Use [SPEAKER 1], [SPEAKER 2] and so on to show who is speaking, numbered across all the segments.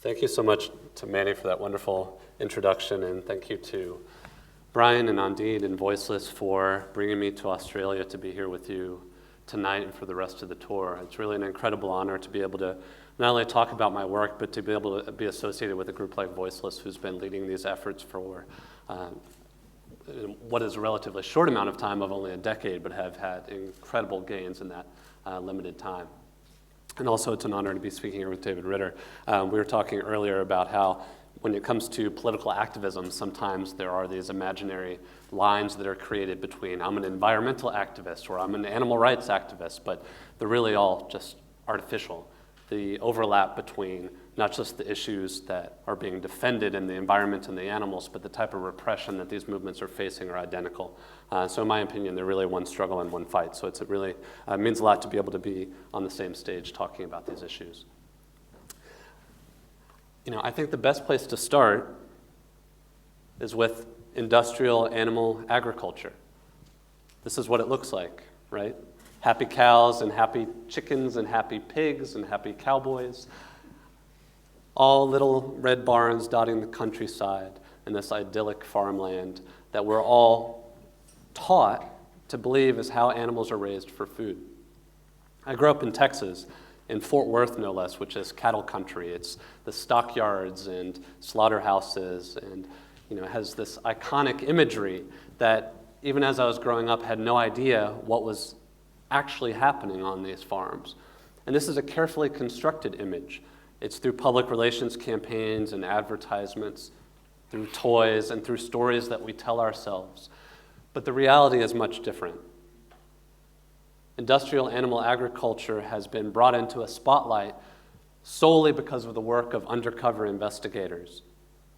[SPEAKER 1] Thank you so much to Manny for that wonderful introduction, and thank you to Brian and Andine and Voiceless for bringing me to Australia to be here with you tonight and for the rest of the tour. It's really an incredible honor to be able to not only talk about my work, but to be able to be associated with a group like Voiceless, who's been leading these efforts for what is a relatively short amount of time of only a decade, but have had incredible gains in that limited time. And also it's an honor to be speaking here with David Ritter. We were talking earlier about how when it comes to political activism, sometimes there are these imaginary lines that are created between I'm an environmental activist or I'm an animal rights activist, but they're really all just artificial. The overlap between not just the issues that are being defended in the environment and the animals, but the type of repression that these movements are facing are identical. So in my opinion, they're really one struggle and one fight. So it really means a lot to be able to be on the same stage talking about these issues. You know, I think the best place to start is with industrial animal agriculture. This is what it looks like, right? Happy cows and happy chickens and happy pigs and happy cowboys. All little red barns dotting the countryside in this idyllic farmland that we're all taught to believe is how animals are raised for food. I grew up in Texas, in Fort Worth no less, which is cattle country. It's the stockyards and slaughterhouses, and it has this iconic imagery that even as I was growing up, had no idea what was actually happening on these farms. And this is a carefully constructed image. It's through public relations campaigns and advertisements, through toys and through stories that we tell ourselves. But the reality is much different. Industrial animal agriculture has been brought into a spotlight solely because of the work of undercover investigators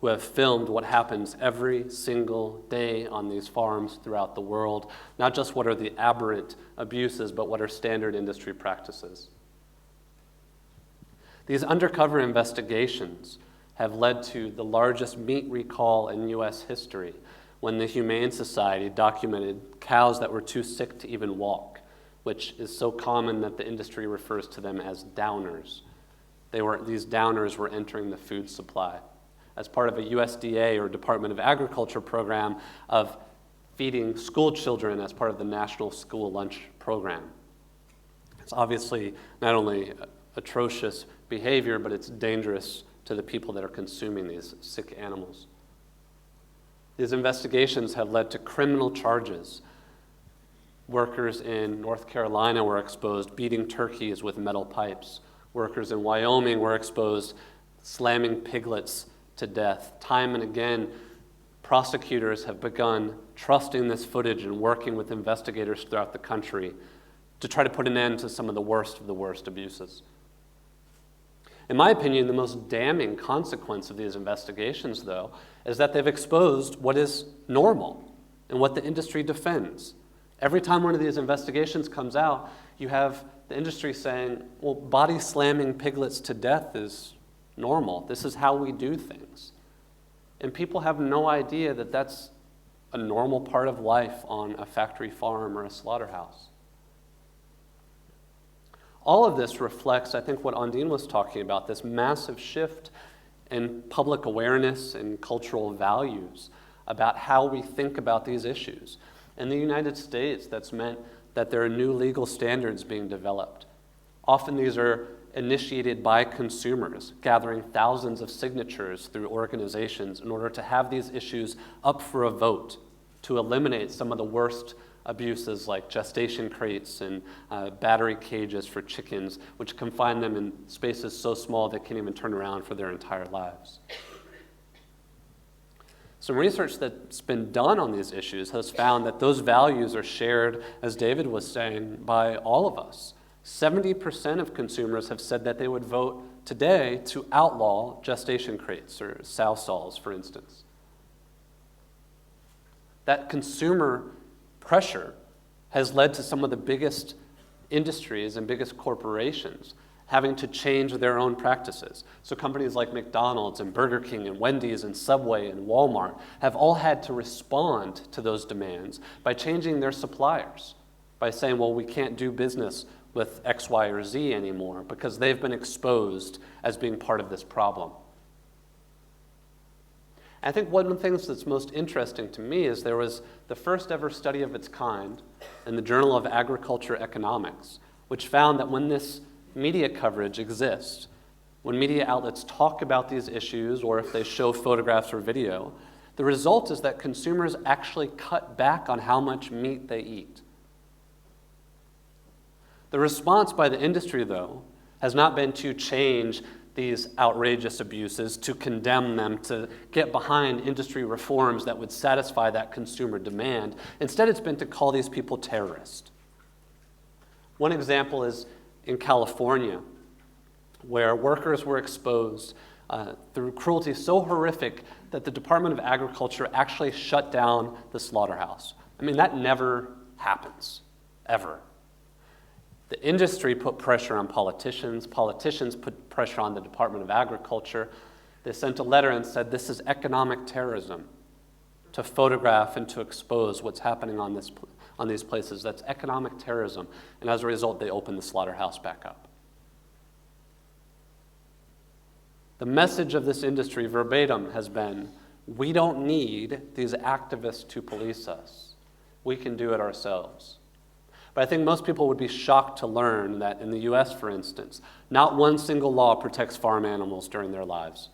[SPEAKER 1] who have filmed what happens every single day on these farms throughout the world, not just what are the aberrant abuses, but what are standard industry practices. These undercover investigations have led to the largest meat recall in U.S. history when the Humane Society documented cows that were too sick to even walk, which is so common that the industry refers to them as downers. These downers were entering the food supply as part of a USDA or Department of Agriculture program of feeding school children as part of the National School Lunch Program. It's obviously not only atrocious behavior, but it's dangerous to the people that are consuming these sick animals. These investigations have led to criminal charges. Workers in North Carolina were exposed beating turkeys with metal pipes. Workers in Wyoming were exposed slamming piglets to death. Time and again, prosecutors have begun trusting this footage and working with investigators throughout the country to try to put an end to some of the worst abuses. In my opinion, the most damning consequence of these investigations, though, is that they've exposed what is normal and what the industry defends. Every time one of these investigations comes out, you have the industry saying, well, body slamming piglets to death is normal. This is how we do things. And people have no idea that that's a normal part of life on a factory farm or a slaughterhouse. All of this reflects, I think, what Andine was talking about, this massive shift in public awareness and cultural values about how we think about these issues. In the United States, that's meant that there are new legal standards being developed. Often these are initiated by consumers, gathering thousands of signatures through organizations in order to have these issues up for a vote to eliminate some of the worst abuses like gestation crates and battery cages for chickens, which confine them in spaces so small they can't even turn around for their entire lives. Some research that's been done on these issues has found that those values are shared, as David was saying, by all of us. 70% of consumers have said that they would vote today to outlaw gestation crates or sow stalls, for instance. That consumer pressure has led to some of the biggest industries and biggest corporations having to change their own practices. So companies like McDonald's and Burger King and Wendy's and Subway and Walmart have all had to respond to those demands by changing their suppliers, by saying, well, we can't do business with X, Y, or Z anymore because they've been exposed as being part of this problem. I think one of the things that's most interesting to me is there was the first ever study of its kind in the Journal of Agriculture Economics, which found that when this media coverage exists, when media outlets talk about these issues or if they show photographs or video, the result is that consumers actually cut back on how much meat they eat. The response by the industry, though, has not been to change these outrageous abuses, to condemn them, to get behind industry reforms that would satisfy that consumer demand. Instead, it's been to call these people terrorists. One example is in California, where workers were exposed through cruelty so horrific that the Department of Agriculture actually shut down the slaughterhouse. I mean, that never happens, ever. The industry put pressure on politicians. Politicians put pressure on the Department of Agriculture. They sent a letter and said, this is economic terrorism, to photograph and to expose what's happening on these places. That's economic terrorism. And as a result, they opened the slaughterhouse back up. The message of this industry verbatim has been, we don't need these activists to police us. We can do it ourselves. But I think most people would be shocked to learn that in the US, for instance, not one single law protects farm animals during their lives.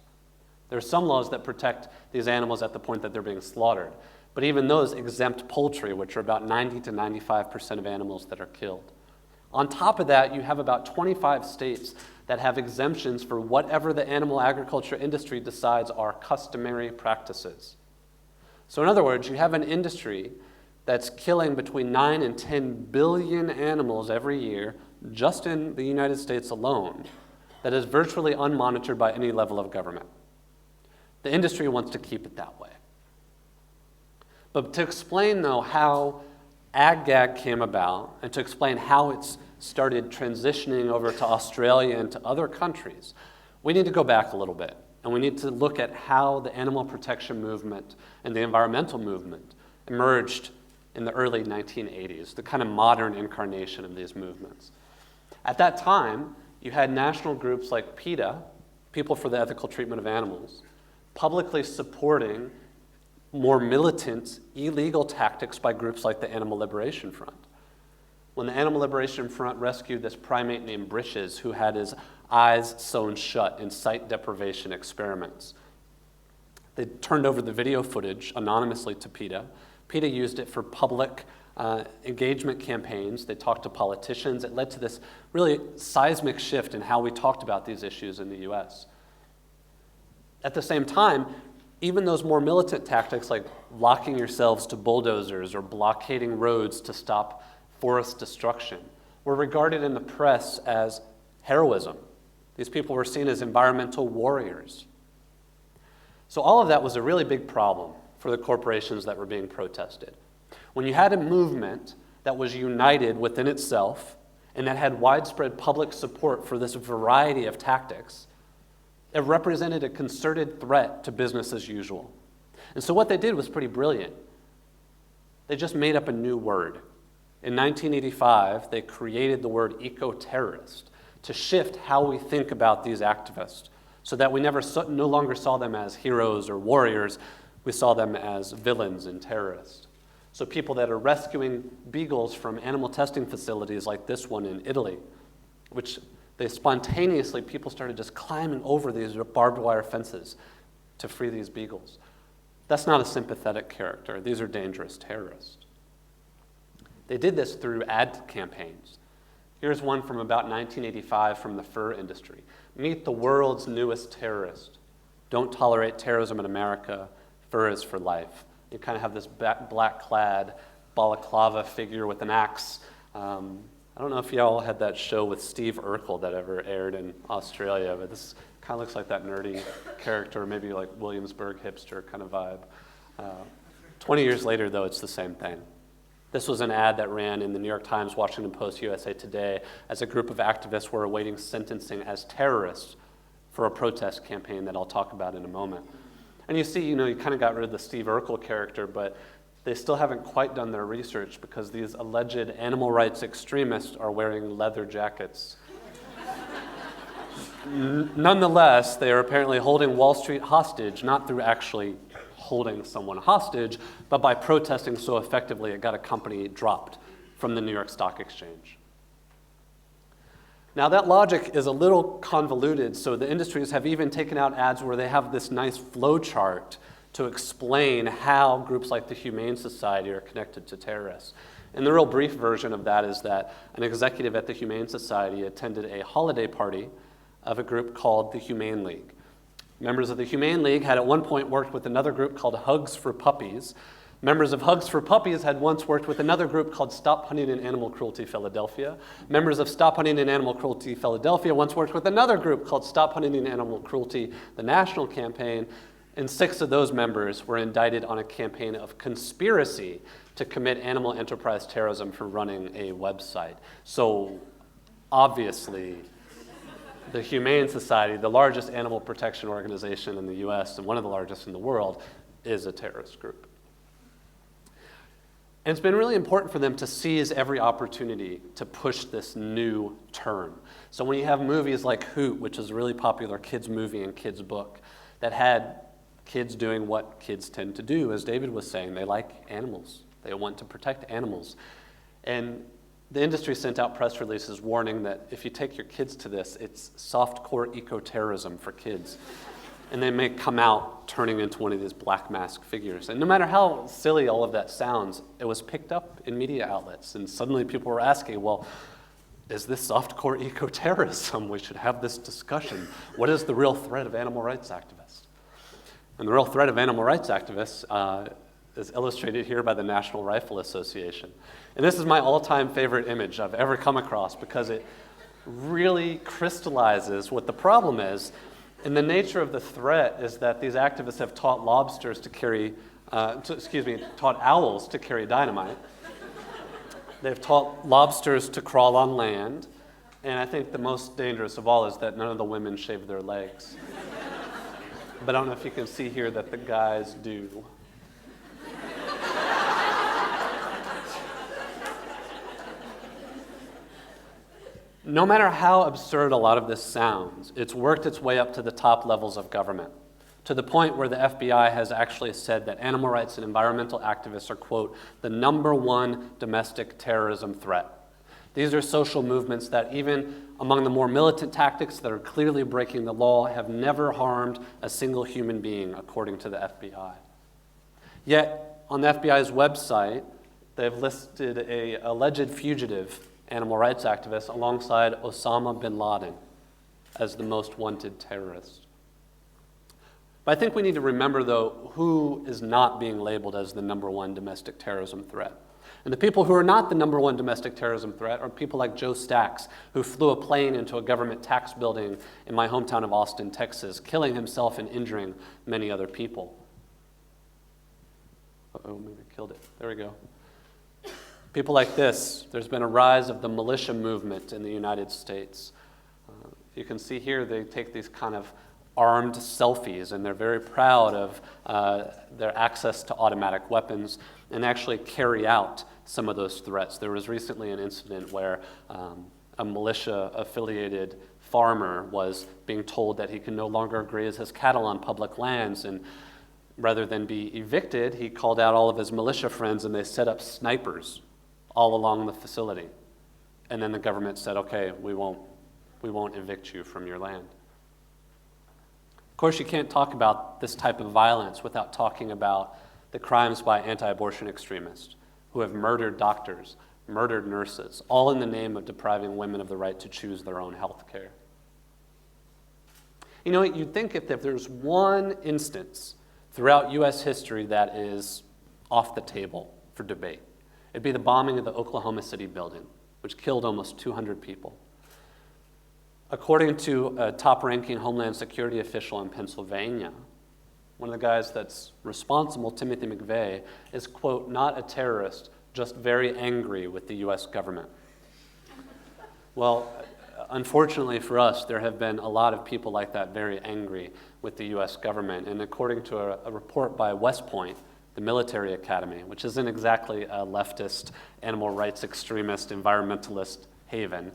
[SPEAKER 1] There are some laws that protect these animals at the point that they're being slaughtered, but even those exempt poultry, which are about 90 to 95% of animals that are killed. On top of that, you have about 25 states that have exemptions for whatever the animal agriculture industry decides are customary practices. So in other words, you have an industry that's killing between 9 and 10 billion animals every year, just in the United States alone, that is virtually unmonitored by any level of government. The industry wants to keep it that way. But to explain, though, how Ag Gag came about, and to explain how it's started transitioning over to Australia and to other countries, we need to go back a little bit, and we need to look at how the animal protection movement and the environmental movement emerged in the early 1980s, the kind of modern incarnation of these movements. At that time, you had national groups like PETA, People for the Ethical Treatment of Animals, publicly supporting more militant, illegal tactics by groups like the Animal Liberation Front. When the Animal Liberation Front rescued this primate named Britches, who had his eyes sewn shut in sight deprivation experiments, they turned over the video footage anonymously to PETA. PETA used it for public engagement campaigns. They talked to politicians. It led to this really seismic shift in how we talked about these issues in the US. At the same time, even those more militant tactics like locking yourselves to bulldozers or blockading roads to stop forest destruction were regarded in the press as heroism. These people were seen as environmental warriors. So all of that was a really big problem for the corporations that were being protested. When you had a movement that was united within itself and that had widespread public support for this variety of tactics, it represented a concerted threat to business as usual. And so what they did was pretty brilliant. They just made up a new word. In 1985, they created the word eco-terrorist to shift how we think about these activists so that we no longer saw them as heroes or warriors. We saw them as villains and terrorists. So people that are rescuing beagles from animal testing facilities like this one in Italy, which people started just climbing over these barbed wire fences to free these beagles. That's not a sympathetic character. These are dangerous terrorists. They did this through ad campaigns. Here's one from about 1985 from the fur industry. Meet the world's newest terrorist. Don't tolerate terrorism in America. Fur is for life. You kind of have this black-clad balaclava figure with an axe. I don't know if y'all had that show with Steve Urkel that ever aired in Australia, but this kind of looks like that nerdy character, maybe like Williamsburg hipster kind of vibe. 20 years later, though, it's the same thing. This was an ad that ran in the New York Times, Washington Post, USA Today, as a group of activists were awaiting sentencing as terrorists for a protest campaign that I'll talk about in a moment. And you see, you kind of got rid of the Steve Urkel character, but they still haven't quite done their research because these alleged animal rights extremists are wearing leather jackets. Nonetheless, they are apparently holding Wall Street hostage, not through actually holding someone hostage, but by protesting so effectively, it got a company dropped from the New York Stock Exchange. Now that logic is a little convoluted, so the industries have even taken out ads where they have this nice flow chart to explain how groups like the Humane Society are connected to terrorists. And the real brief version of that is that an executive at the Humane Society attended a holiday party of a group called the Humane League. Members of the Humane League had at one point worked with another group called Hugs for Puppies. Members of Hugs for Puppies had once worked with another group called Stop Hunting and Animal Cruelty Philadelphia. Members of Stop Hunting and Animal Cruelty Philadelphia once worked with another group called Stop Hunting and Animal Cruelty, the national campaign, and 6 of those members were indicted on a campaign of conspiracy to commit animal enterprise terrorism for running a website. So obviously, the Humane Society, the largest animal protection organization in the US and one of the largest in the world, is a terrorist group. And it's been really important for them to seize every opportunity to push this new term. So when you have movies like Hoot, which is a really popular kids movie and kids book, that had kids doing what kids tend to do, as David was saying, they like animals. They want to protect animals. And the industry sent out press releases warning that if you take your kids to this, it's softcore eco-terrorism for kids. And they may come out turning into one of these black mask figures. And no matter how silly all of that sounds, it was picked up in media outlets. And suddenly people were asking, well, is this softcore eco-terrorism? We should have this discussion. What is the real threat of animal rights activists? And the real threat of animal rights activists is illustrated here by the National Rifle Association. And this is my all-time favorite image I've ever come across because it really crystallizes what the problem is. And the nature of the threat is that these activists have taught lobsters to carry, taught owls to carry dynamite. They've taught lobsters to crawl on land. And I think the most dangerous of all is that none of the women shave their legs. But I don't know if you can see here that the guys do. No matter how absurd a lot of this sounds, it's worked its way up to the top levels of government, to the point where the FBI has actually said that animal rights and environmental activists are, quote, the #1 domestic terrorism threat. These are social movements that even among the more militant tactics that are clearly breaking the law have never harmed a single human being, according to the FBI. Yet, on the FBI's website, they've listed an alleged fugitive animal rights activist alongside Osama bin Laden as the most wanted terrorist. But I think we need to remember, though, who is not being labeled as the #1 domestic terrorism threat. And the people who are not the #1 domestic terrorism threat are people like Joe Stacks, who flew a plane into a government tax building in my hometown of Austin, Texas, killing himself and injuring many other people. Uh-oh, maybe I killed it. There we go. People like this. There's been a rise of the militia movement in the United States. You can see here they take these kind of armed selfies, and they're very proud of their access to automatic weapons and actually carry out some of those threats. There was recently an incident where a militia-affiliated farmer was being told that he can no longer graze his cattle on public lands, and rather than be evicted, he called out all of his militia friends and they set up snipers all along the facility. And then the government said, okay, we won't evict you from your land. Of course, you can't talk about this type of violence without talking about the crimes by anti-abortion extremists who have murdered doctors, murdered nurses, all in the name of depriving women of the right to choose their own health care. You know, you'd think if there's one instance throughout U.S. history that is off the table for debate, it'd be the bombing of the Oklahoma City building, which killed almost 200 people. According to a top-ranking Homeland Security official in Pennsylvania, one of the guys that's responsible, Timothy McVeigh, is, quote, not a terrorist, just very angry with the U.S. government. Well, unfortunately for us, there have been a lot of people like that very angry with the U.S. government. And according to a report by West Point, the military academy, which isn't exactly a leftist, animal rights extremist, environmentalist haven,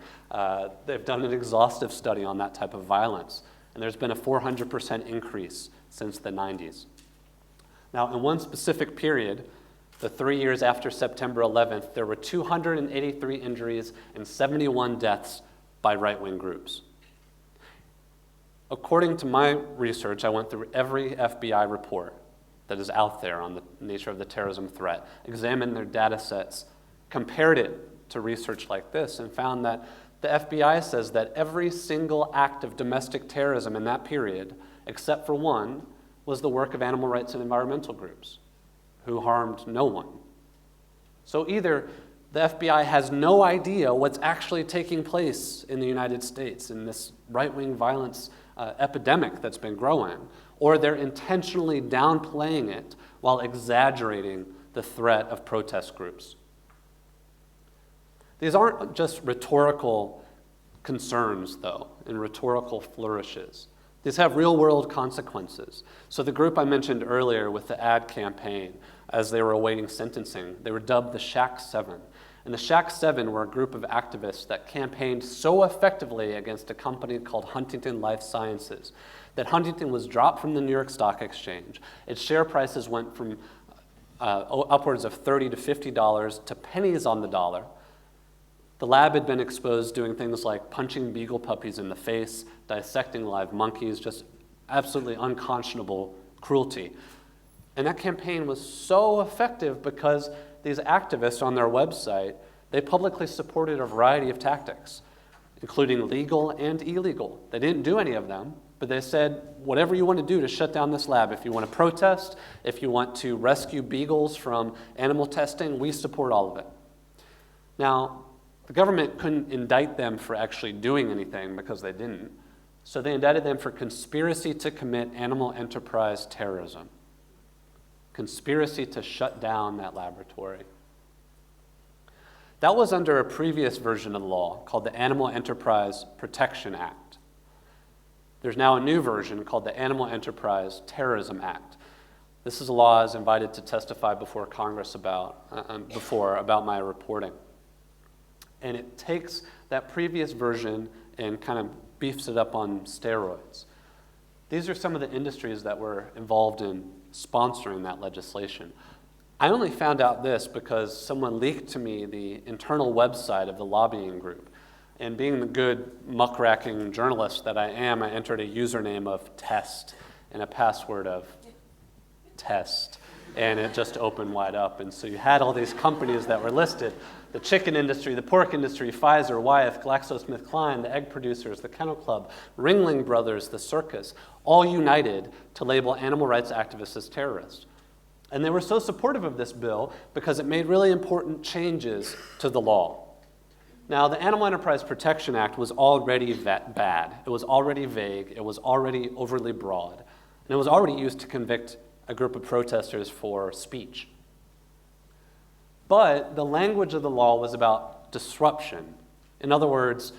[SPEAKER 1] they've done an exhaustive study on that type of violence. And there's been a 400% increase since the 90s. Now, in one specific period, the 3 years after September 11th, there were 283 injuries and 71 deaths by right-wing groups. According to my research, I went through every FBI report that is out there on the nature of the terrorism threat, examined their data sets, compared it to research like this, and found that the FBI says that every single act of domestic terrorism in that period, except for one, was the work of animal rights and environmental groups who harmed no one. So either the FBI has no idea what's actually taking place in the United States in this right-wing violence epidemic that's been growing, or they're intentionally downplaying it while exaggerating the threat of protest groups. These aren't just rhetorical concerns, though, and rhetorical flourishes. These have real-world consequences. So the group I mentioned earlier with the ad campaign, as they were awaiting sentencing, they were dubbed the Shack 7. And the Shack 7 were a group of activists that campaigned so effectively against a company called Huntington Life Sciences that Huntington was dropped from the New York Stock Exchange. Its share prices went from upwards of $30 to $50 to pennies on the dollar. The lab had been exposed doing things like punching beagle puppies in the face, dissecting live monkeys, just absolutely unconscionable cruelty. And that campaign was so effective because these activists on their website, they publicly supported a variety of tactics, including legal and illegal. They didn't do any of them, but they said, whatever you want to do to shut down this lab, if you want to protest, if you want to rescue beagles from animal testing, we support all of it. Now, the government couldn't indict them for actually doing anything because they didn't, so they indicted them for conspiracy to commit animal enterprise terrorism. Conspiracy to shut down that laboratory. That was under a previous version of the law called the Animal Enterprise Protection Act. There's now a new version called the Animal Enterprise Terrorism Act. This is a law I was invited to testify before Congress about my reporting. And it takes that previous version and kind of beefs it up on steroids. These are some of the industries that were involved in sponsoring that legislation. I only found out this because someone leaked to me the internal website of the lobbying group. And being the good muckraking journalist that I am, I entered a username of test and a password of test. And it just opened wide up. And so you had all these companies that were listed: the chicken industry, the pork industry, Pfizer, Wyeth, GlaxoSmithKline, the egg producers, the Kennel Club, Ringling Brothers, the circus, all united to label animal rights activists as terrorists. And they were so supportive of this bill because it made really important changes to the law. Now, the Animal Enterprise Protection Act was already bad. It was already vague. It was already overly broad. And it was already used to convict a group of protesters for speech. But the language of the law was about disruption. In other words,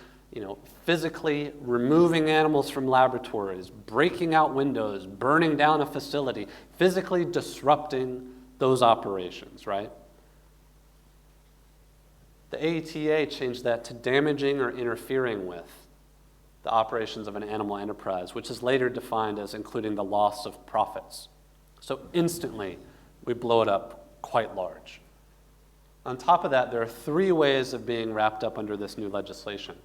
[SPEAKER 1] physically removing animals from laboratories, breaking out windows, burning down a facility, physically disrupting those operations, right? The AETA changed that to damaging or interfering with the operations of an animal enterprise, which is later defined as including the loss of profits. So instantly, we blow it up quite large. On top of that, there are 3 ways of being wrapped up under this new legislation.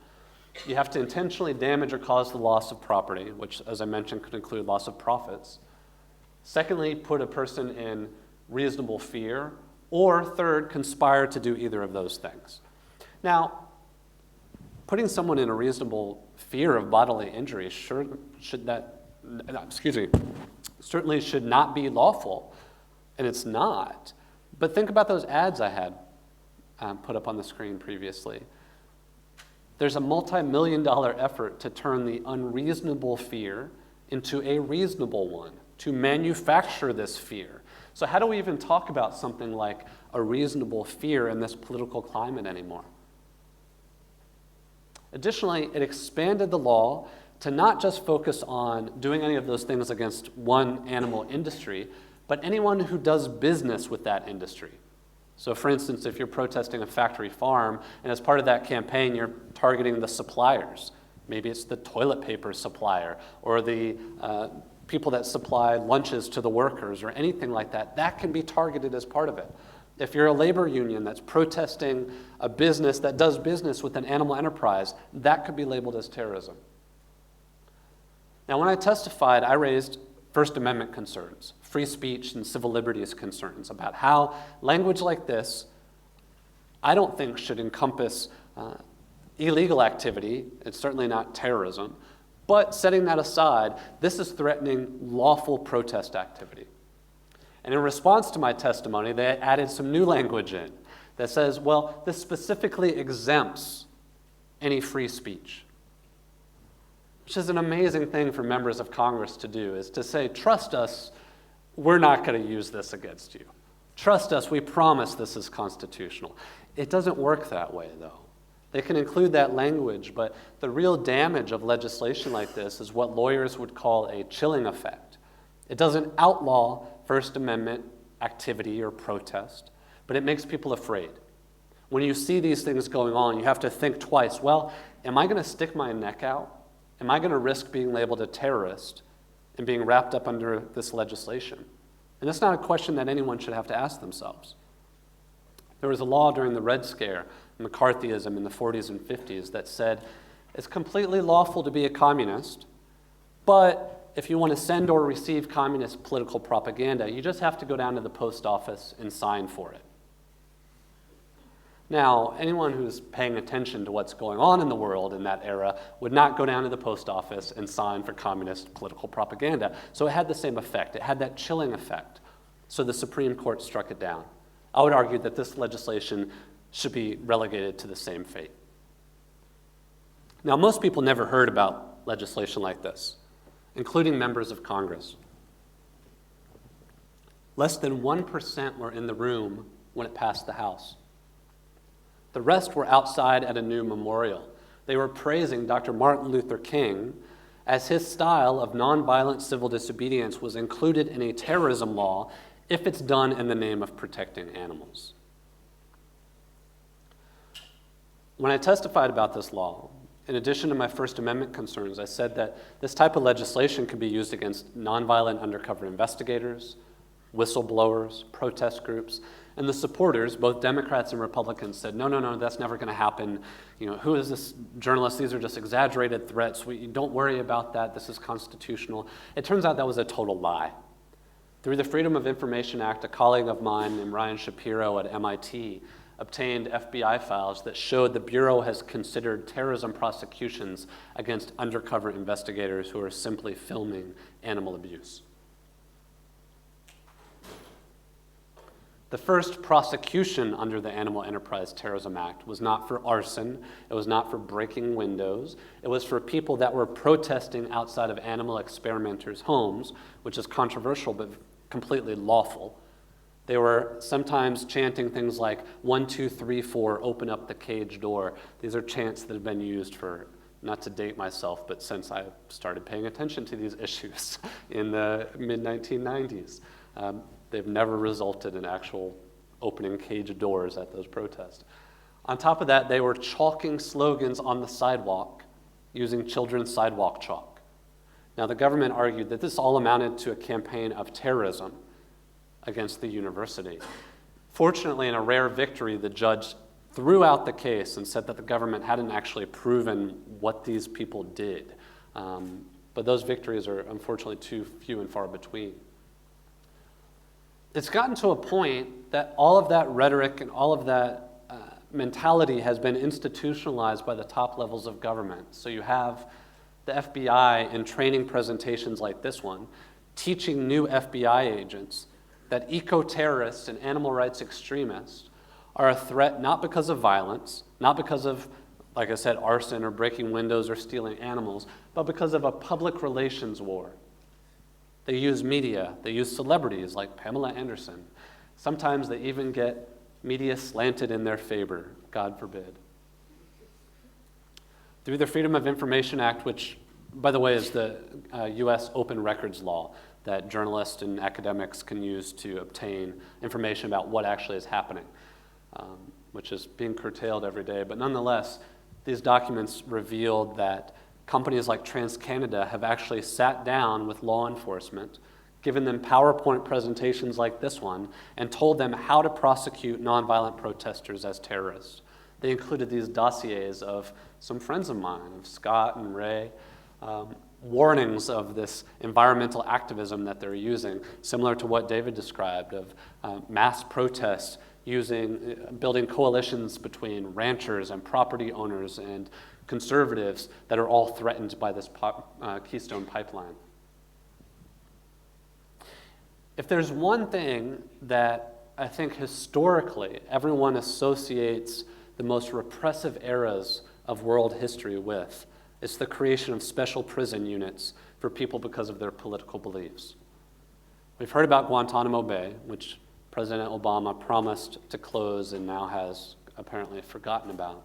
[SPEAKER 1] You have to intentionally damage or cause the loss of property, which, as I mentioned, could include loss of profits. Secondly, put a person in reasonable fear. Or third, conspire to do either of those things. Now, putting someone in a reasonable fear of bodily injury certainly should not be lawful, and it's not. But think about those ads I had put up on the screen previously. There's a multi-million-dollar effort to turn the unreasonable fear into a reasonable one, to manufacture this fear. So how do we even talk about something like a reasonable fear in this political climate anymore? Additionally, it expanded the law to not just focus on doing any of those things against one animal industry, but anyone who does business with that industry. So for instance, if you're protesting a factory farm, and as part of that campaign, you're targeting the suppliers. Maybe it's the toilet paper supplier or the people that supply lunches to the workers or anything like that, that can be targeted as part of it. If you're a labor union that's protesting a business that does business with an animal enterprise, that could be labeled as terrorism. Now, when I testified, I raised First Amendment concerns, free speech and civil liberties concerns about how language like this, I don't think should encompass illegal activity. It's certainly not terrorism. But setting that aside, this is threatening lawful protest activity. And in response to my testimony, they added some new language in that says, well, this specifically exempts any free speech. Which is an amazing thing for members of Congress to do, is to say, trust us, we're not going to use this against you. Trust us, we promise this is constitutional. It doesn't work that way, though. They can include that language, but the real damage of legislation like this is what lawyers would call a chilling effect. It doesn't outlaw First Amendment activity or protest, but it makes people afraid. When you see these things going on, you have to think twice. Well, am I going to stick my neck out? Am I going to risk being labeled a terrorist and being wrapped up under this legislation? And that's not a question that anyone should have to ask themselves. There was a law during the Red Scare, McCarthyism in the 40s and 50s, that said it's completely lawful to be a communist, but if you want to send or receive communist political propaganda, you just have to go down to the post office and sign for it. Now, anyone who's paying attention to what's going on in the world in that era would not go down to the post office and sign for communist political propaganda. So it had the same effect. It had that chilling effect. So the Supreme Court struck it down. I would argue that this legislation should be relegated to the same fate. Now, most people never heard about legislation like this, including members of Congress. Less than 1% were in the room when it passed the House. The rest were outside at a new memorial. They were praising Dr. Martin Luther King as his style of nonviolent civil disobedience was included in a terrorism law if it's done in the name of protecting animals. When I testified about this law, in addition to my First Amendment concerns, I said that this type of legislation could be used against nonviolent undercover investigators, whistleblowers, protest groups, and the supporters, both Democrats and Republicans, said, no, that's never going to happen. Who is this journalist? These are just exaggerated threats. Don't worry about that. This is constitutional. It turns out that was a total lie. Through the Freedom of Information Act, a colleague of mine named Ryan Shapiro at MIT obtained FBI files that showed the Bureau has considered terrorism prosecutions against undercover investigators who are simply filming animal abuse. The first prosecution under the Animal Enterprise Terrorism Act was not for arson, it was not for breaking windows, it was for people that were protesting outside of animal experimenters' homes, which is controversial but completely lawful. They were sometimes chanting things like 1, 2, 3, 4, open up the cage door. These are chants that have been used for, not to date myself, but since I started paying attention to these issues in the mid-1990s. They've never resulted in actual opening cage doors at those protests. On top of that, they were chalking slogans on the sidewalk using children's sidewalk chalk. Now, the government argued that this all amounted to a campaign of terrorism against the university. Fortunately, in a rare victory, the judge threw out the case and said that the government hadn't actually proven what these people did. But those victories are unfortunately too few and far between. It's gotten to a point that all of that rhetoric and all of that mentality has been institutionalized by the top levels of government. So you have the FBI in training presentations like this one, teaching new FBI agents that eco-terrorists and animal rights extremists are a threat not because of violence, not because of, like I said, arson or breaking windows or stealing animals, but because of a public relations war. They use media, they use celebrities like Pamela Anderson. Sometimes they even get media slanted in their favor, God forbid. Through the Freedom of Information Act, which, by the way, is the U.S. open records law that journalists and academics can use to obtain information about what actually is happening, which is being curtailed every day. But nonetheless, these documents revealed that companies like TransCanada have actually sat down with law enforcement, given them PowerPoint presentations like this one, and told them how to prosecute nonviolent protesters as terrorists. They included these dossiers of some friends of mine, of Scott and Ray, warnings of this environmental activism that they're using, similar to what David described, of mass protests building coalitions between ranchers and property owners and conservatives that are all threatened by this Keystone Pipeline. If there's one thing that I think historically everyone associates the most repressive eras of world history with, it's the creation of special prison units for people because of their political beliefs. We've heard about Guantanamo Bay, which President Obama promised to close and now has apparently forgotten about.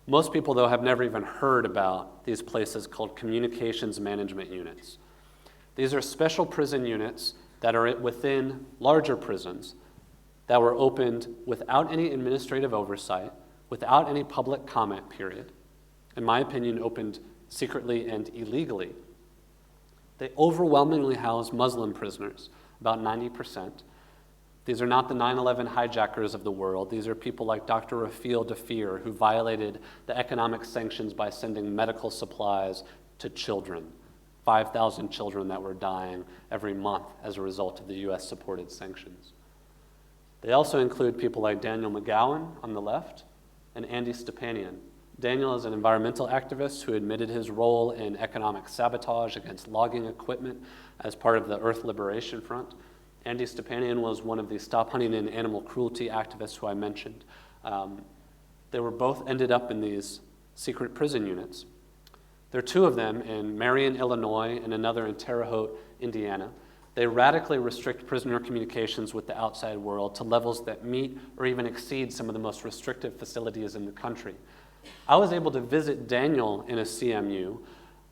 [SPEAKER 1] Most people, though, have never even heard about these places called communications management units. These are special prison units that are within larger prisons that were opened without any administrative oversight, without any public comment period. In my opinion, opened secretly and illegally. They overwhelmingly house Muslim prisoners, about 90%. These are not the 9/11 hijackers of the world. These are people like Dr. Rafeel Dafir, who violated the economic sanctions by sending medical supplies to children, 5,000 children that were dying every month as a result of the US-supported sanctions. They also include people like Daniel McGowan on the left and Andy Stepanian. Daniel is an environmental activist who admitted his role in economic sabotage against logging equipment as part of the Earth Liberation Front. Andy Stepanian was one of the Stop Hunting and Animal Cruelty activists who I mentioned. They were both ended up in these secret prison units. There are two of them in Marion, Illinois, and another in Terre Haute, Indiana. They radically restrict prisoner communications with the outside world to levels that meet or even exceed some of the most restrictive facilities in the country. I was able to visit Daniel in a CMU,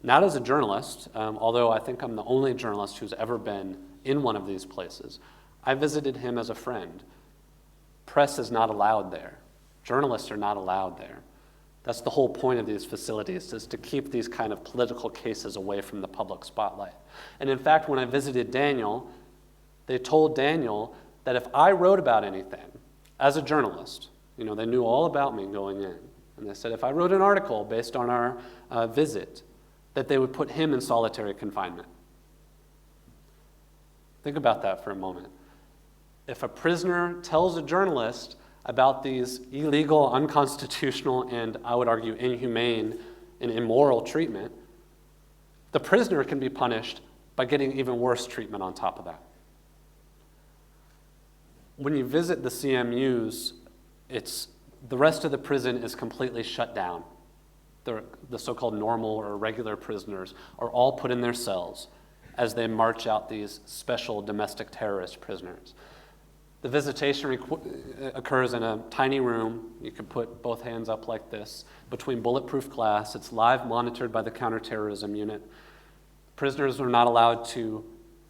[SPEAKER 1] not as a journalist, although I think I'm the only journalist who's ever been in one of these places. I visited him as a friend. Press is not allowed there. Journalists are not allowed there. That's the whole point of these facilities, is to keep these kind of political cases away from the public spotlight. And in fact, when I visited Daniel, they told Daniel that if I wrote about anything as a journalist, they knew all about me going in. And they said if I wrote an article based on our visit, that they would put him in solitary confinement. Think about that for a moment. If a prisoner tells a journalist about these illegal, unconstitutional, and I would argue inhumane and immoral treatment, the prisoner can be punished by getting even worse treatment on top of that. When you visit the CMUs, the rest of the prison is completely shut down. The so-called normal or regular prisoners are all put in their cells as they march out these special domestic terrorist prisoners. The visitation occurs in a tiny room. You can put both hands up like this between bulletproof glass. It's live monitored by the counterterrorism unit. Prisoners are not allowed to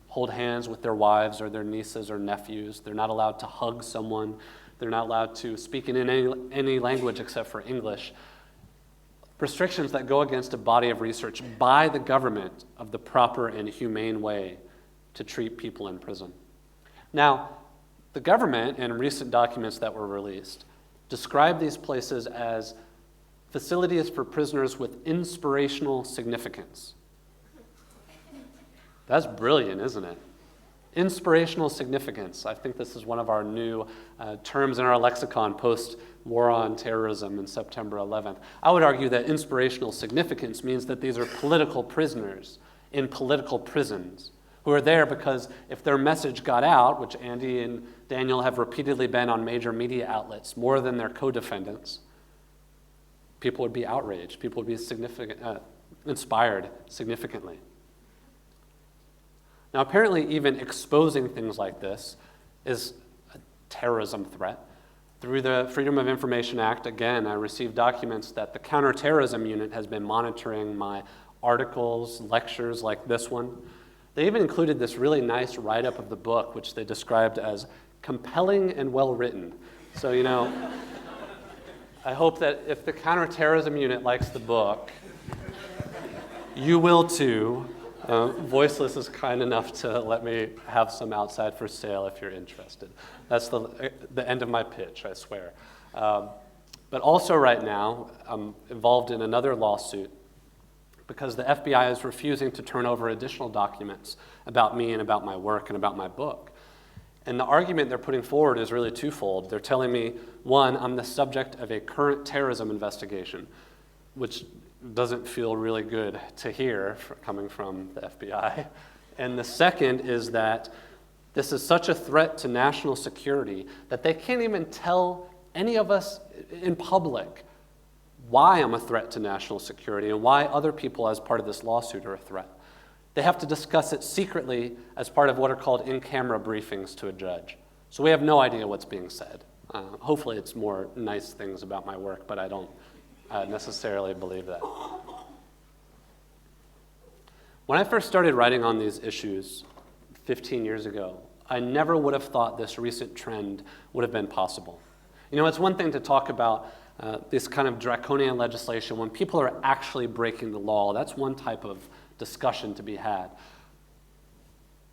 [SPEAKER 1] hold hands with their wives or their nieces or nephews. They're not allowed to hug someone. They're not allowed to speak in any language except for English. Restrictions that go against a body of research by the government of the proper and humane way to treat people in prison. Now, the government, in recent documents that were released, describe these places as facilities for prisoners with inspirational significance. That's brilliant, isn't it? Inspirational significance. I think this is one of our new terms in our lexicon post-war on terrorism in September 11th. I would argue that inspirational significance means that these are political prisoners in political prisons who are there because if their message got out, which Andy and Daniel have repeatedly been on major media outlets, more than their co-defendants, people would be outraged. People would be inspired significantly. Now, apparently, even exposing things like this is a terrorism threat. Through the Freedom of Information Act, again, I received documents that the counterterrorism unit has been monitoring my articles, lectures like this one. They even included this really nice write-up of the book, which they described as compelling and well-written. So, I hope that if the counterterrorism unit likes the book, You will too. Voiceless is kind enough to let me have some outside for sale if you're interested. That's the end of my pitch, I swear. But also right now, I'm involved in another lawsuit because the FBI is refusing to turn over additional documents about me and about my work and about my book. And the argument they're putting forward is really twofold. They're telling me, one, I'm the subject of a current terrorism investigation, which doesn't feel really good to hear coming from the FBI. And the second is that this is such a threat to national security that they can't even tell any of us in public why I'm a threat to national security and why other people as part of this lawsuit are a threat. They have to discuss it secretly as part of what are called in-camera briefings to a judge. So we have no idea what's being said. Hopefully it's more nice things about my work, but I don't necessarily believe that. When I first started writing on these issues 15 years ago, I never would have thought this recent trend would have been possible. You know, it's one thing to talk about this kind of draconian legislation when people are actually breaking the law. That's one type of discussion to be had.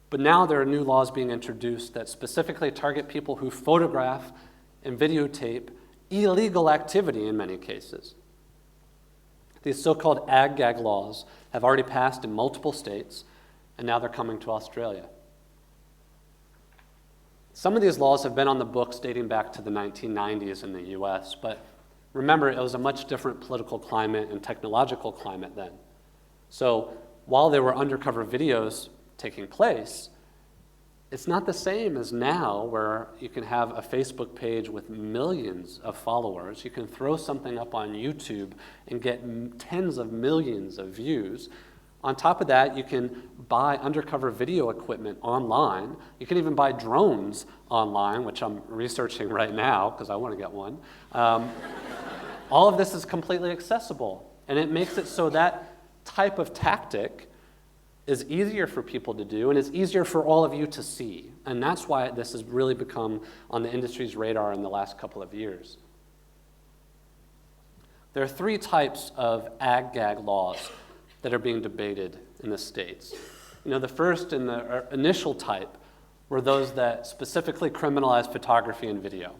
[SPEAKER 1] But now there are new laws being introduced that specifically target people who photograph and videotape illegal activity in many cases. These so-called Ag Gag Laws have already passed in multiple states, and now they're coming to Australia. Some of these laws have been on the books dating back to the 1990s in the US, but remember, it was a much different political climate and technological climate then. So while there were undercover videos taking place, it's not the same as now where you can have a Facebook page with millions of followers. You can throw something up on YouTube and get tens of millions of views. On top of that, you can buy undercover video equipment online. You can even buy drones online, which I'm researching right now because I want to get one. All of this is completely accessible, and it makes it so that type of tactic is easier for people to do, and it's easier for all of you to see. And that's why this has really become on the industry's radar in the last couple of years. There are three types of Ag Gag laws that are being debated in the states. You know, the first and the initial type were those that specifically criminalize photography and video.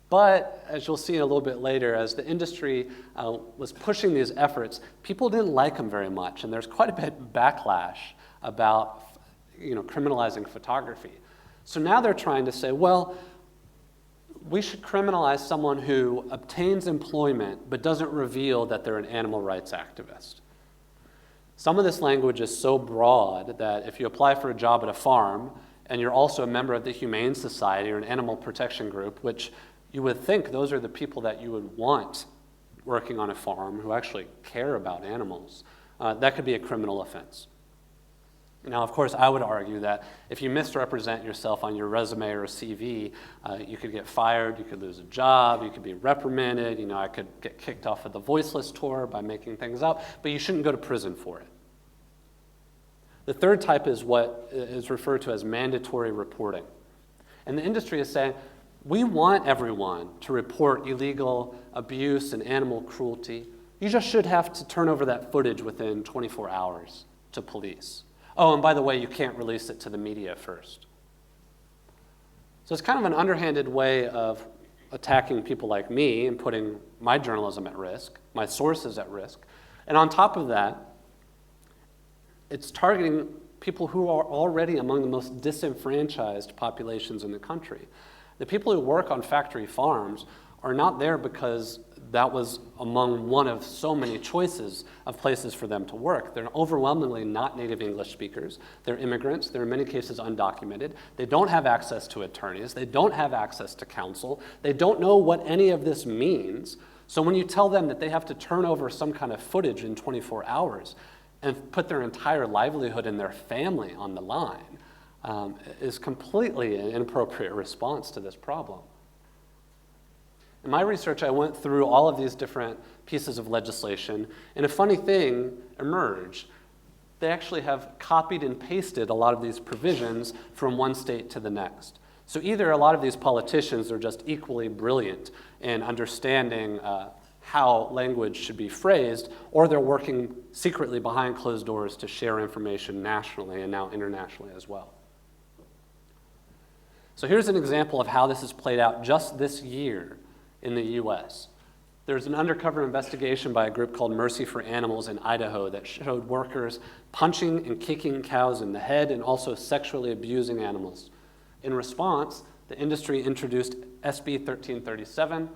[SPEAKER 1] But as you'll see a little bit later, as the industry was pushing these efforts, people didn't like them very much, and there's quite a bit of backlash about, criminalizing photography. So now they're trying to say, well, we should criminalize someone who obtains employment but doesn't reveal that they're an animal rights activist. Some of this language is so broad that if you apply for a job at a farm and you're also a member of the Humane Society or an animal protection group, which you would think those are the people that you would want working on a farm who actually care about animals, that could be a criminal offense. Now, of course, I would argue that if you misrepresent yourself on your resume or CV, you could get fired, you could lose a job, you could be reprimanded, I could get kicked off of the Voiceless tour by making things up, but you shouldn't go to prison for it. The third type is what is referred to as mandatory reporting. And the industry is saying, we want everyone to report illegal abuse and animal cruelty. You just should have to turn over that footage within 24 hours to police. Oh, and by the way, you can't release it to the media first. So it's kind of an underhanded way of attacking people like me and putting my journalism at risk, my sources at risk. And on top of that, it's targeting people who are already among the most disenfranchised populations in the country. The people who work on factory farms are not there because that was among one of so many choices of places for them to work. They're overwhelmingly not native English speakers. They're immigrants. They're in many cases undocumented. They don't have access to attorneys. They don't have access to counsel. They don't know what any of this means. So when you tell them that they have to turn over some kind of footage in 24 hours and put their entire livelihood and their family on the line, is completely an inappropriate response to this problem. In my research, I went through all of these different pieces of legislation, and a funny thing emerged. They actually have copied and pasted a lot of these provisions from one state to the next. So either a lot of these politicians are just equally brilliant in understanding how language should be phrased, or they're working secretly behind closed doors to share information nationally and now internationally as well. So here's an example of how this has played out just this year in the US. There's an undercover investigation by a group called Mercy for Animals in Idaho that showed workers punching and kicking cows in the head and also sexually abusing animals. In response, the industry introduced SB 1337,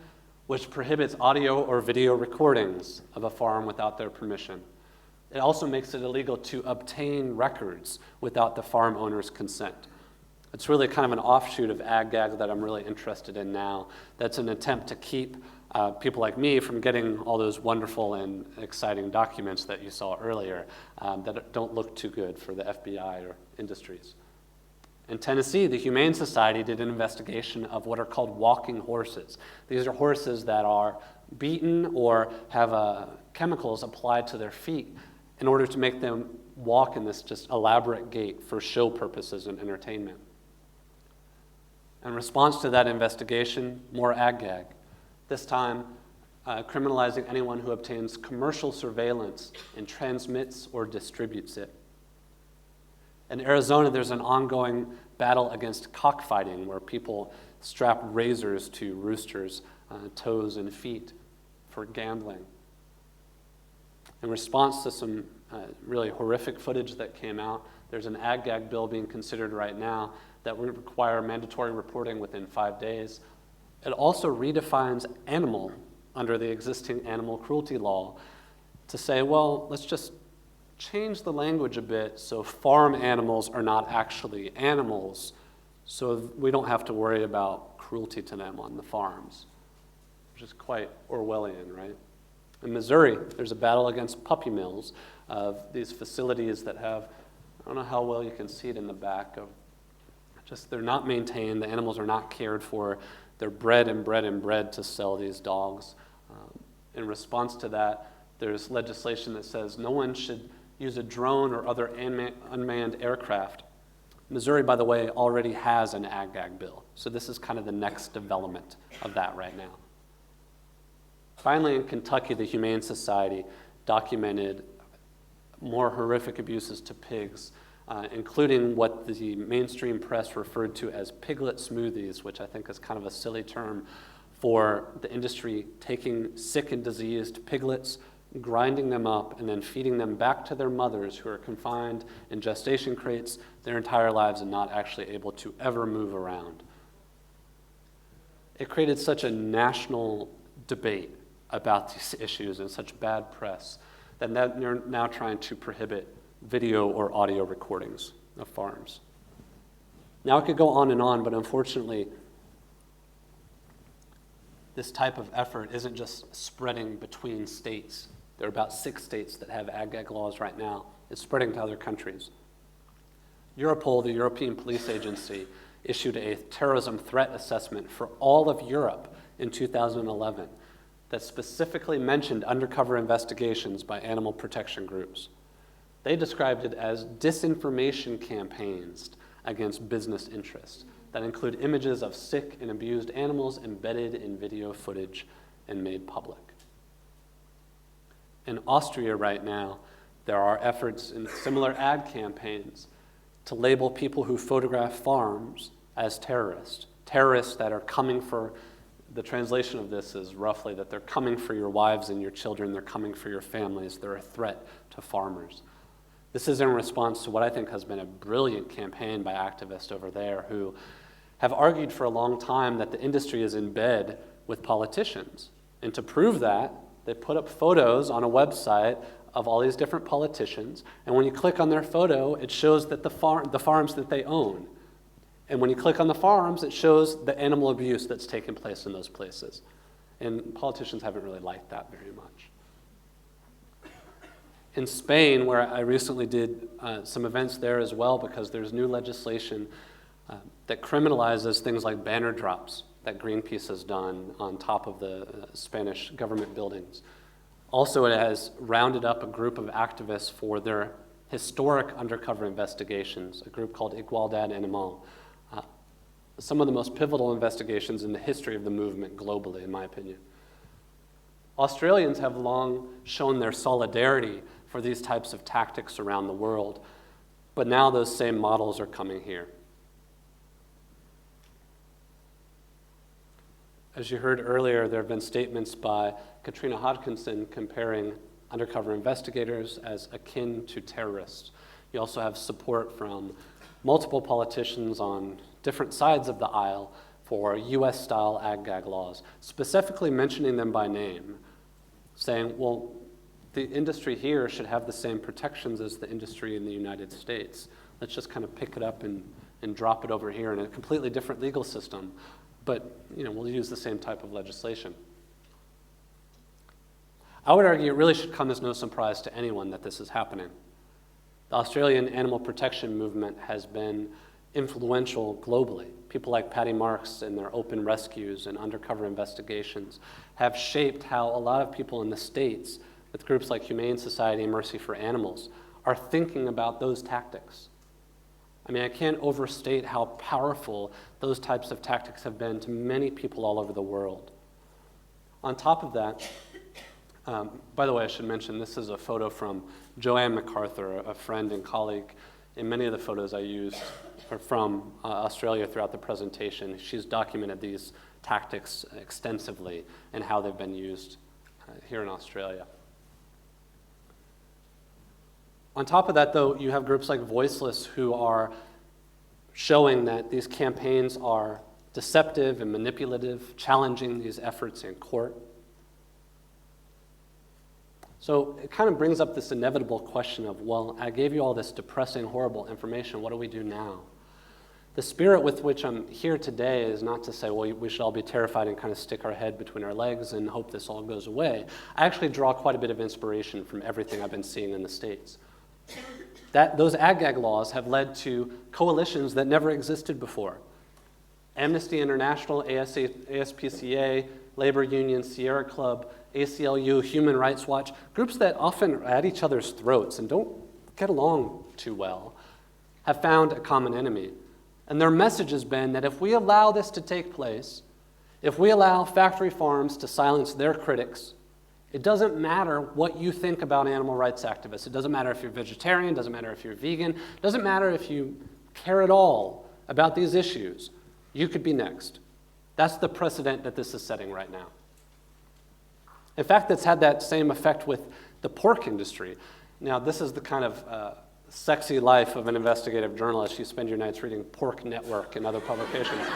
[SPEAKER 1] which prohibits audio or video recordings of a farm without their permission. It also makes it illegal to obtain records without the farm owner's consent. It's really kind of an offshoot of Ag Gag that I'm really interested in now. That's an attempt to keep people like me from getting all those wonderful and exciting documents that you saw earlier that don't look too good for the FBI or industries. In Tennessee, the Humane Society did an investigation of what are called walking horses. These are horses that are beaten or have chemicals applied to their feet in order to make them walk in this just elaborate gait for show purposes and entertainment. In response to that investigation, more Ag Gag, this time criminalizing anyone who obtains commercial surveillance and transmits or distributes it. In Arizona, there's an ongoing battle against cockfighting where people strap razors to roosters' toes and feet for gambling. In response to some really horrific footage that came out, there's an Ag Gag bill being considered right now that would require mandatory reporting within 5 days. It also redefines animal under the existing animal cruelty law to say, well, let's just change the language a bit so farm animals are not actually animals, so we don't have to worry about cruelty to them on the farms, which is quite Orwellian, right? In Missouri, there's a battle against puppy mills of these facilities that have, I don't know how well you can see it in the back, of just they're not maintained, the animals are not cared for, they're bred and bred and bred to sell these dogs. In response to that, there's legislation that says no one should use a drone or other unmanned aircraft. Missouri, by the way, already has an Ag Gag bill, so this is kind of the next development of that right now. Finally, in Kentucky, the Humane Society documented more horrific abuses to pigs, including what the mainstream press referred to as Piglet Smoothies, which I think is kind of a silly term for the industry taking sick and diseased piglets, grinding them up, and then feeding them back to their mothers who are confined in gestation crates their entire lives and not actually able to ever move around. It created such a national debate about these issues and such bad press that they're now trying to prohibit video or audio recordings of farms. Now, it could go on, but unfortunately, this type of effort isn't just spreading between states. There are about 6 states that have Ag Gag laws right now. It's spreading to other countries. Europol, the European Police Agency, issued a terrorism threat assessment for all of Europe in 2011 that specifically mentioned undercover investigations by animal protection groups. They described it as disinformation campaigns against business interests that include images of sick and abused animals embedded in video footage and made public. In Austria right now, there are efforts in similar ad campaigns to label people who photograph farms as terrorists. Terrorists that are coming for, the translation of this is roughly that they're coming for your wives and your children, they're coming for your families, they're a threat to farmers. This is in response to what I think has been a brilliant campaign by activists over there who have argued for a long time that the industry is in bed with politicians. And to prove that, they put up photos on a website of all these different politicians, and when you click on their photo, it shows that the farms that they own. And when you click on the farms, it shows the animal abuse that's taken place in those places. And politicians haven't really liked that very much. In Spain, where I recently did some events there as well, because there's new legislation that criminalizes things like banner drops that Greenpeace has done on top of the Spanish government buildings. Also, it has rounded up a group of activists for their historic undercover investigations, a group called Igualdad Animal. Some of the most pivotal investigations in the history of the movement globally, in my opinion. Australians have long shown their solidarity for these types of tactics around the world, but now those same models are coming here. As you heard earlier, there have been statements by Katrina Hodgkinson comparing undercover investigators as akin to terrorists. You also have support from multiple politicians on different sides of the aisle for US-style Ag Gag laws, specifically mentioning them by name, saying, well, the industry here should have the same protections as the industry in the United States. Let's just kind of pick it up and drop it over here in a completely different legal system. But we'll use the same type of legislation. I would argue it really should come as no surprise to anyone that this is happening. The Australian animal protection movement has been influential globally. People like Patty Marks and their open rescues and undercover investigations have shaped how a lot of people in the States, with groups like Humane Society and Mercy for Animals, are thinking about those tactics. I mean, I can't overstate how powerful those types of tactics have been to many people all over the world. On top of that, by the way, I should mention this is a photo from Joanne MacArthur, a friend and colleague. In many of the photos I used are from Australia throughout the presentation. She's documented these tactics extensively and how they've been used here in Australia. On top of that, though, you have groups like Voiceless who are showing that these campaigns are deceptive and manipulative, challenging these efforts in court. So it kind of brings up this inevitable question of, well, I gave you all this depressing, horrible information. What do we do now? The spirit with which I'm here today is not to say, well, we should all be terrified and kind of stick our head between our legs and hope this all goes away. I actually draw quite a bit of inspiration from everything I've been seeing in the States. Those Ag Gag laws have led to coalitions that never existed before. Amnesty International, ASPCA, Labor Union, Sierra Club, ACLU, Human Rights Watch, groups that often are at each other's throats and don't get along too well, have found a common enemy. And their message has been that if we allow this to take place, if we allow factory farms to silence their critics, it doesn't matter what you think about animal rights activists. It doesn't matter if you're vegetarian, it doesn't matter if you're vegan, it doesn't matter if you care at all about these issues. You could be next. That's the precedent that this is setting right now. In fact, it's had that same effect with the pork industry. Now, this is the kind of sexy life of an investigative journalist. You spend your nights reading Pork Network and other publications.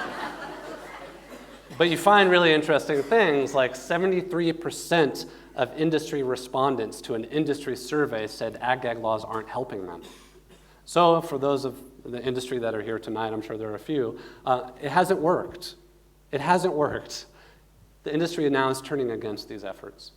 [SPEAKER 1] But you find really interesting things, like 73% of industry respondents to an industry survey said Ag Gag laws aren't helping them. So for those of the industry that are here tonight, I'm sure there are a few, it hasn't worked. It hasn't worked. The industry now is turning against these efforts.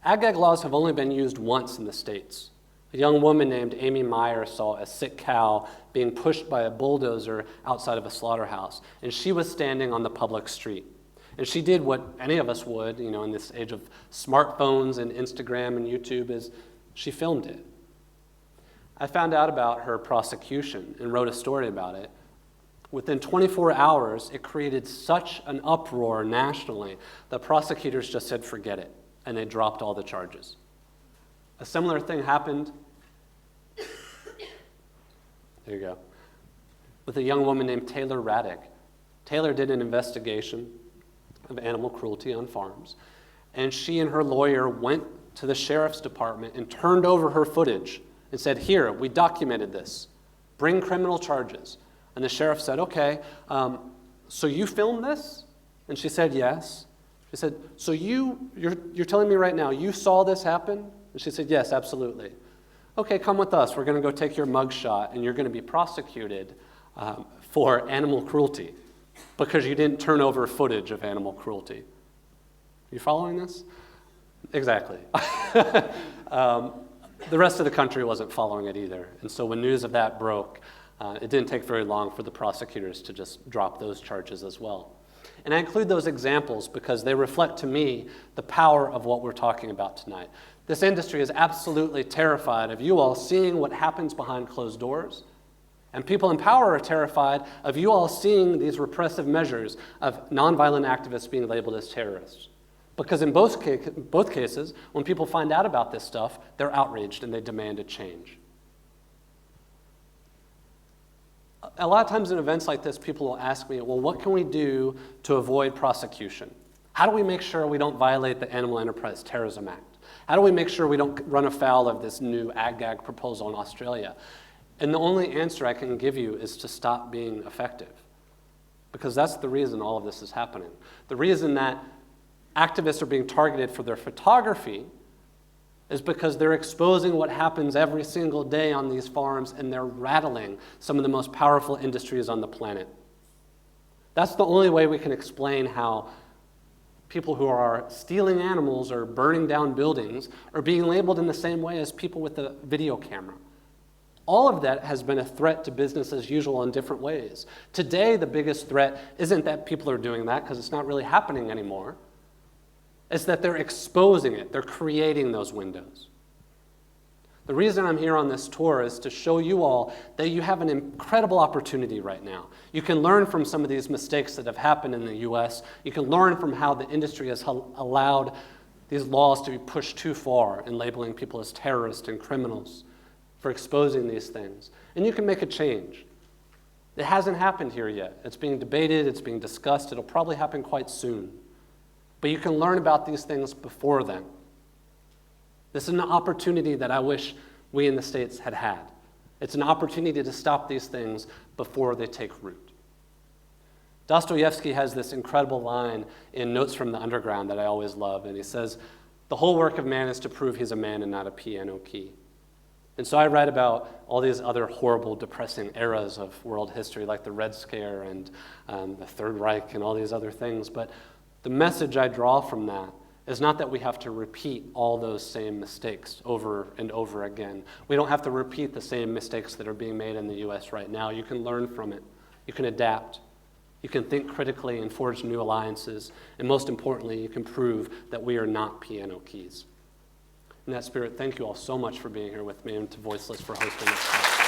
[SPEAKER 1] Ag Gag laws have only been used once in the States. A young woman named Amy Meyer saw a sick cow being pushed by a bulldozer outside of a slaughterhouse, and she was standing on the public street. And she did what any of us would, in this age of smartphones and Instagram and YouTube, is she filmed it. I found out about her prosecution and wrote a story about it. Within 24 hours, it created such an uproar nationally that prosecutors just said, forget it, and they dropped all the charges. A similar thing happened, there you go, with a young woman named Taylor Raddick. Taylor did an investigation of animal cruelty on farms, and she and her lawyer went to the sheriff's department and turned over her footage and said, here, we documented this, bring criminal charges. And the sheriff said, okay, so you filmed this? And she said, yes. She said, so you're telling me right now you saw this happen? And she said, yes, absolutely. Okay, come with us. We're going to go take your mugshot, and you're going to be prosecuted for animal cruelty because you didn't turn over footage of animal cruelty. You following this? Exactly. The rest of the country wasn't following it either. And so when news of that broke, it didn't take very long for the prosecutors to just drop those charges as well. And I include those examples because they reflect to me the power of what we're talking about tonight. This industry is absolutely terrified of you all seeing what happens behind closed doors. And people in power are terrified of you all seeing these repressive measures of nonviolent activists being labeled as terrorists. Because in both cases, when people find out about this stuff, they're outraged and they demand a change. A lot of times in events like this, people will ask me, well, what can we do to avoid prosecution? How do we make sure we don't violate the Animal Enterprise Terrorism Act? How do we make sure we don't run afoul of this new Ag Gag proposal in Australia? And the only answer I can give you is to stop being effective. Because that's the reason all of this is happening. The reason that activists are being targeted for their photography is because they're exposing what happens every single day on these farms, and they're rattling some of the most powerful industries on the planet. That's the only way we can explain how people who are stealing animals or burning down buildings are being labeled in the same way as people with a video camera. All of that has been a threat to business as usual in different ways. Today, the biggest threat isn't that people are doing that, because it's not really happening anymore. It's that they're exposing it. They're creating those windows. The reason I'm here on this tour is to show you all that you have an incredible opportunity right now. You can learn from some of these mistakes that have happened in the US. You can learn from how the industry has allowed these laws to be pushed too far in labeling people as terrorists and criminals for exposing these things. And you can make a change. It hasn't happened here yet. It's being debated, it's being discussed. It'll probably happen quite soon. But you can learn about these things before then. This is an opportunity that I wish we in the States had had. It's an opportunity to stop these things before they take root. Dostoevsky has this incredible line in Notes from the Underground that I always love, and he says, "The whole work of man is to prove he's a man and not a piano key." And so I read about all these other horrible, depressing eras of world history, like the Red Scare and the Third Reich and all these other things, but the message I draw from that is not that we have to repeat all those same mistakes over and over again. We don't have to repeat the same mistakes that are being made in the US right now. You can learn from it. You can adapt. You can think critically and forge new alliances. And most importantly, you can prove that we are not piano keys. In that spirit, thank you all so much for being here with me, and to Voiceless for hosting this talk.